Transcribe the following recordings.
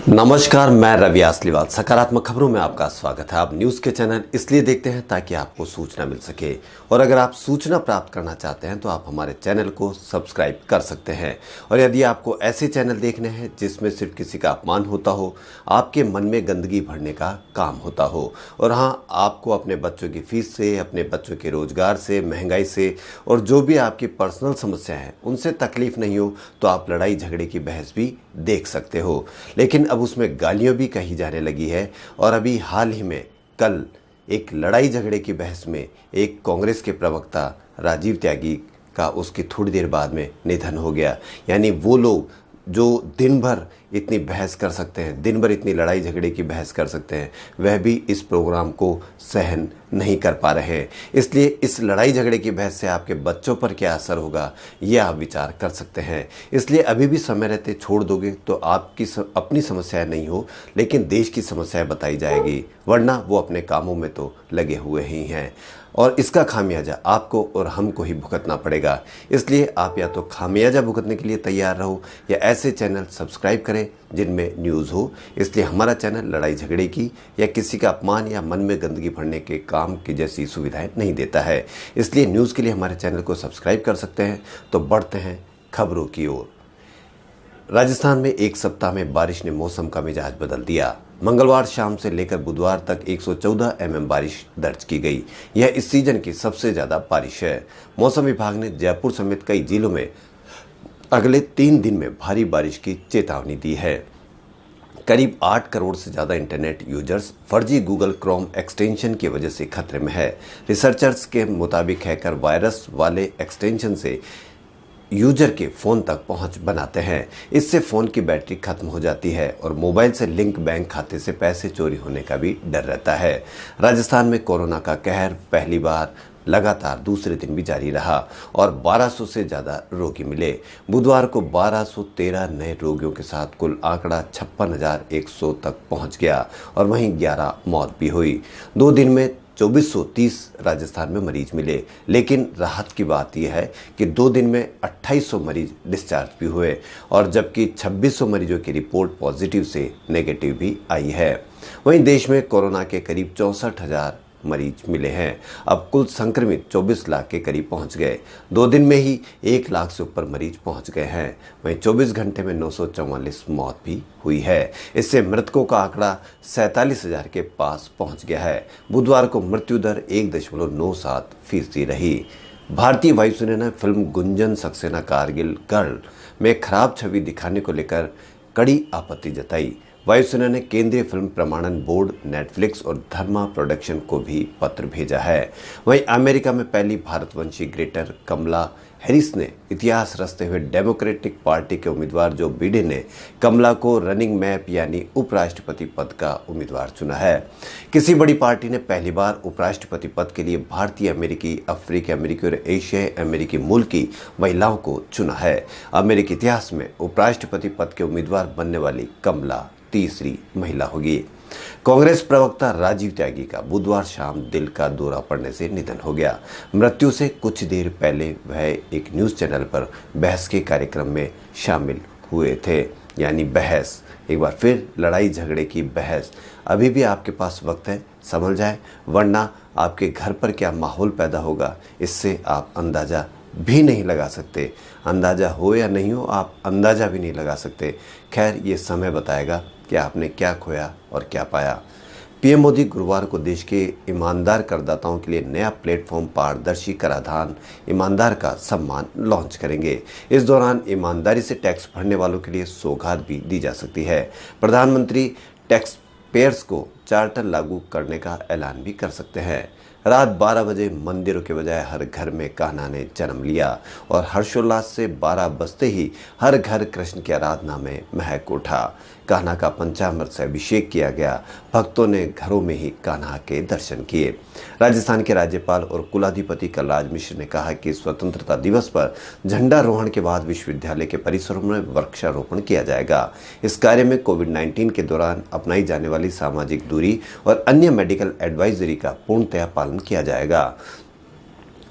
नमस्कार, मैं रवि आसलीवाल। सकारात्मक खबरों में आपका स्वागत है। आप न्यूज़ के चैनल इसलिए देखते हैं ताकि आपको सूचना मिल सके, और अगर आप सूचना प्राप्त करना चाहते हैं तो आप हमारे चैनल को सब्सक्राइब कर सकते हैं। और यदि आपको ऐसे चैनल देखने हैं जिसमें सिर्फ किसी का अपमान होता हो, आपके मन में गंदगी भरने का काम होता हो, और हाँ, आपको अपने बच्चों की फीस से, अपने बच्चों के रोजगार से, महंगाई से और जो भी आपकी पर्सनल समस्या है उनसे तकलीफ नहीं हो, तो आप लड़ाई झगड़े की बहस भी देख सकते हो। लेकिन अब उसमें गालियां भी कही जाने लगी है। और अभी हाल ही में कल एक लड़ाई झगड़े की बहस में एक कांग्रेस के प्रवक्ता राजीव त्यागी का उसकी थोड़ी देर बाद में निधन हो गया। यानी वो लोग जो दिन भर इतनी बहस कर सकते हैं, दिन भर इतनी लड़ाई झगड़े की बहस कर सकते हैं, वह भी इस प्रोग्राम को सहन नहीं कर पा रहे हैं। इसलिए इस लड़ाई झगड़े की बहस से आपके बच्चों पर क्या असर होगा, ये आप विचार कर सकते हैं। इसलिए अभी भी समय रहते छोड़ दोगे तो आपकी अपनी समस्याएं नहीं हो, लेकिन देश की समस्याएं बताई जाएगी, वरना वो अपने कामों में तो लगे हुए ही हैं और इसका खामियाजा आपको और हमको ही भुगतना पड़ेगा। इसलिए आप या तो खामियाजा भुगतने के लिए तैयार रहो या ऐसे चैनल सब्सक्राइब करें जिनमें न्यूज़ हो। इसलिए हमारा चैनल लड़ाई झगड़े की या किसी का अपमान या मन में गंदगी भरने के काम की जैसी सुविधाएं नहीं देता है। इसलिए न्यूज़ के लिए हमारे चैनल को सब्सक्राइब कर सकते हैं। तो बढ़ते हैं खबरों की ओर। राजस्थान में एक सप्ताह में बारिश ने मौसम का मिजाज बदल दिया। मंगलवार शाम से लेकर बुधवार तक 114 mm बारिश दर्ज की गई। यह इस सीजन की सबसे ज़्यादा बारिश है। मौसम विभाग ने जयपुर समेत कई जिलों में अगले 3 दिन में भारी बारिश की चेतावनी दी है। करीब 8 करोड़ से ज़्यादा इंटरनेट यूजर्स फर्जी गूगल क्रोम एक्सटेंशन की वजह से खतरे में है। रिसर्चर्स के मुताबिक हैकर वायरस वाले एक्सटेंशन से यूजर के फ़ोन तक पहुंच बनाते हैं। इससे फ़ोन की बैटरी खत्म हो जाती है और मोबाइल से लिंक बैंक खाते से पैसे चोरी होने का भी डर रहता है। राजस्थान में कोरोना का कहर पहली बार लगातार दूसरे दिन भी जारी रहा और 1200 से ज़्यादा रोगी मिले। बुधवार को 1213 नए रोगियों के साथ कुल आंकड़ा 56,100 तक पहुंच गया और वहीं 11 मौत भी हुई। 2 दिन में 2430 राजस्थान में मरीज मिले। लेकिन राहत की बात यह है कि 2 दिन में 2800 मरीज डिस्चार्ज भी हुए और जबकि 2600 मरीजों की रिपोर्ट पॉजिटिव से नेगेटिव भी आई है। वहीं देश में कोरोना के करीब 64,000 मरीज मिले हैं। अब कुल संक्रमित 24 लाख के करीब पहुंच गए। 2 दिन में ही 1 लाख से ऊपर मरीज पहुंच गए हैं। वहीं 24 घंटे में 944 मौत भी हुई है। इससे मृतकों का आंकड़ा 47,000 के पास पहुंच गया है। बुधवार को मृत्यु दर 1.97% रही। भारतीय वायुसेना ने फिल्म गुंजन सक्सेना कारगिल गर्ल में खराब छवि दिखाने को लेकर कड़ी आपत्ति जताई। वायुसेना ने केंद्रीय फिल्म प्रमाणन बोर्ड, नेटफ्लिक्स और धर्मा प्रोडक्शन को भी पत्र भेजा है। वहीं अमेरिका में पहली भारतवंशी ग्रेटर कमला हैरिस ने इतिहास रचते हुए डेमोक्रेटिक पार्टी के उम्मीदवार जो बिडेन ने कमला को रनिंग मैप यानी उपराष्ट्रपति पद का उम्मीदवार चुना है। किसी बड़ी पार्टी ने पहली बार उपराष्ट्रपति पद के लिए भारतीय अमेरिकी, अफ्रीकी अमेरिकी और एशियाई अमेरिकी मूल की महिलाओं को चुना है। अमेरिकी इतिहास में उपराष्ट्रपति पद के उम्मीदवार बनने वाली कमला तीसरी महिला होगी। कांग्रेस प्रवक्ता राजीव त्यागी का बुधवार शाम दिल का दौरा पड़ने से निधन हो गया। मृत्यु से कुछ देर पहले वह एक न्यूज़ चैनल पर बहस के कार्यक्रम में शामिल हुए थे। यानी बहस, एक बार फिर लड़ाई झगड़े की बहस। अभी भी आपके पास वक्त है, संभल जाए, वरना आपके घर पर क्या माहौल पैदा होगा इससे आप अंदाज़ा भी नहीं लगा सकते। अंदाज़ा हो या नहीं हो, आप अंदाज़ा भी नहीं लगा सकते। खैर, ये समय बताएगा कि आपने क्या खोया और क्या पाया। पीएम मोदी गुरुवार को देश के ईमानदार करदाताओं के लिए नया प्लेटफॉर्म पारदर्शी कराधान ईमानदार का सम्मान लॉन्च करेंगे। इस दौरान ईमानदारी से टैक्स भरने वालों के लिए सौगात भी दी जा सकती है। प्रधानमंत्री टैक्स पेयर्स को चार्टर लागू करने का ऐलान भी कर सकते हैं। रात 12 बजे मंदिरों के बजाय हर घर में कान्हा ने जन्म लिया और हर्षोल्लास से 12 बजते ही हर घर कृष्ण की आराधना में महक उठा। कान्हा का पंचामृत से अभिषेक किया गया। भक्तों ने घरों में ही कान्हा के दर्शन किए। राजस्थान के राज्यपाल और कुलाधिपति कलराज मिश्र ने कहा कि स्वतंत्रता दिवस पर झंडारोहण के बाद विश्वविद्यालय के परिसरों में वृक्षारोपण किया जाएगा। इस कार्य में कोविड-19 के दौरान अपनाई जाने वाली सामाजिक दूरी और अन्य मेडिकल एडवाइजरी का पूर्णतया पालन किया जाएगा।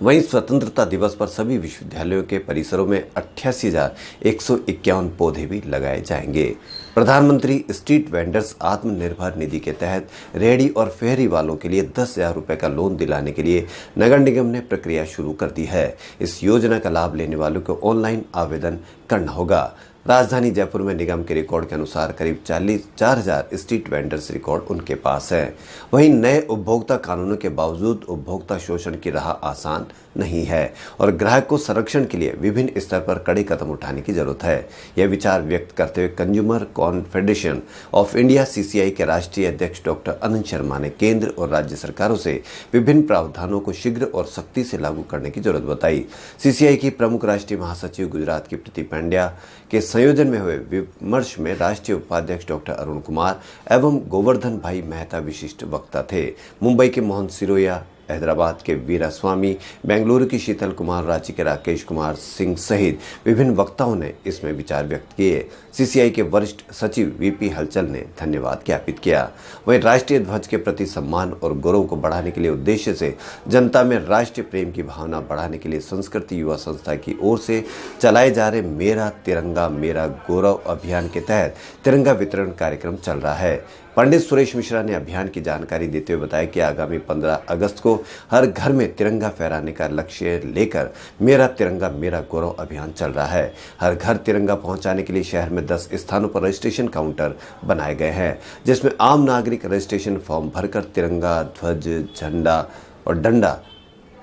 वहीं स्वतंत्रता दिवस पर सभी विश्वविद्यालयों के परिसरों में 88,151 पौधे भी लगाए जाएंगे। प्रधानमंत्री स्ट्रीट वेंडर्स आत्मनिर्भर निधि के तहत रेहड़ी और फेरी वालों के लिए 10,000 रुपए का लोन दिलाने के लिए नगर निगम ने प्रक्रिया शुरू कर दी है। इस योजना का लाभ लेने वालों को ऑनलाइन आवेदन करना होगा। राजधानी जयपुर में निगम के रिकॉर्ड के अनुसार करीब 4,000 स्ट्रीट वेंडर्स रिकॉर्ड उनके पास है। वहीं नए उपभोक्ता कानूनों के बावजूद उपभोक्ता शोषण की राह आसान नहीं है और ग्राहक को संरक्षण के लिए विभिन्न स्तर पर कड़े कदम उठाने की जरूरत है। यह विचार व्यक्त करते हुए consumer confederation of India (CCI) के राष्ट्रीय अध्यक्ष डॉक्टर अनंत शर्मा ने केंद्र और राज्य सरकारों से विभिन्न प्रावधानों को शीघ्र और सख्ती से लागू करने की जरूरत बताई। CCI की प्रमुख राष्ट्रीय महासचिव गुजरात की प्रीति पांड्या के संयोजन में हुए विमर्श में राष्ट्रीय उपाध्यक्ष डॉक्टर अरुण कुमार एवं गोवर्धन भाई मेहता विशिष्ट वक्ता थे। मुंबई के मोहन सिरोया, हैदराबाद के वीरास्वामी, बेंगलुरु की शीतल कुमार, रांची के राकेश कुमार सिंह सहित विभिन्न वक्ताओं ने इसमें विचार व्यक्त किए। CCI के वरिष्ठ सचिव VP हलचल ने धन्यवाद ज्ञापित किया। वहीं राष्ट्रीय ध्वज के प्रति सम्मान और गौरव को बढ़ाने के लिए उद्देश्य से जनता में राष्ट्रीय प्रेम की भावना बढ़ाने के लिए संस्कृति युवा संस्था की ओर से चलाए जा रहे मेरा तिरंगा मेरा गौरव अभियान के तहत तिरंगा वितरण कार्यक्रम चल रहा है। पंडित सुरेश मिश्रा ने अभियान की जानकारी देते हुए बताया कि आगामी 15 अगस्त को हर घर में तिरंगा फहराने का लक्ष्य लेकर मेरा तिरंगा मेरा गौरव अभियान चल रहा है। हर घर तिरंगा पहुंचाने के लिए शहर में 10 स्थानों पर रजिस्ट्रेशन काउंटर बनाए गए हैं, जिसमें आम नागरिक रजिस्ट्रेशन फॉर्म भरकर तिरंगा, ध्वज, झंडा और डंडा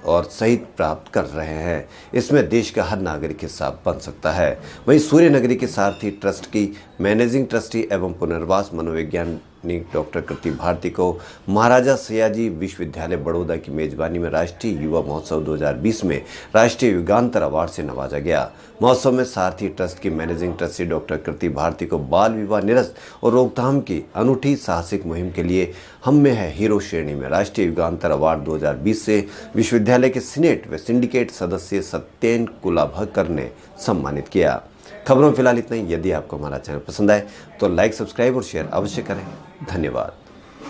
और शहीद प्राप्त कर रहे हैं। इसमें देश का हर नागरिक हिस्सा बन सकता है। वहीं सूर्य नगरी के सारथी ट्रस्ट की मैनेजिंग ट्रस्टी एवं पुनर्वास मनोवैज्ञानिक डॉक्टर कृति भारती को महाराजा सयाजी विश्वविद्यालय बड़ौदा की मेजबानी में राष्ट्रीय युवा महोत्सव 2020 में राष्ट्रीय युगांतर अवार्ड से नवाजा गया। महोत्सव में सारथी ट्रस्ट की मैनेजिंग ट्रस्टी डॉक्टर कृति भारती को बाल विवाह निरस्त और रोकथाम की अनूठी साहसिक मुहिम के लिए हम में है हीरो श्रेणी में राष्ट्रीय युगांतर अवार्ड 2020 से विश्वविद्यालय के सीनेट व सिंडिकेट सदस्य सत्येन कुलाभकर ने सम्मानित किया। खबरों में फिलहाल इतना ही। यदि आपको हमारा चैनल पसंद आए तो लाइक, सब्सक्राइब और शेयर अवश्य करें। धन्यवाद।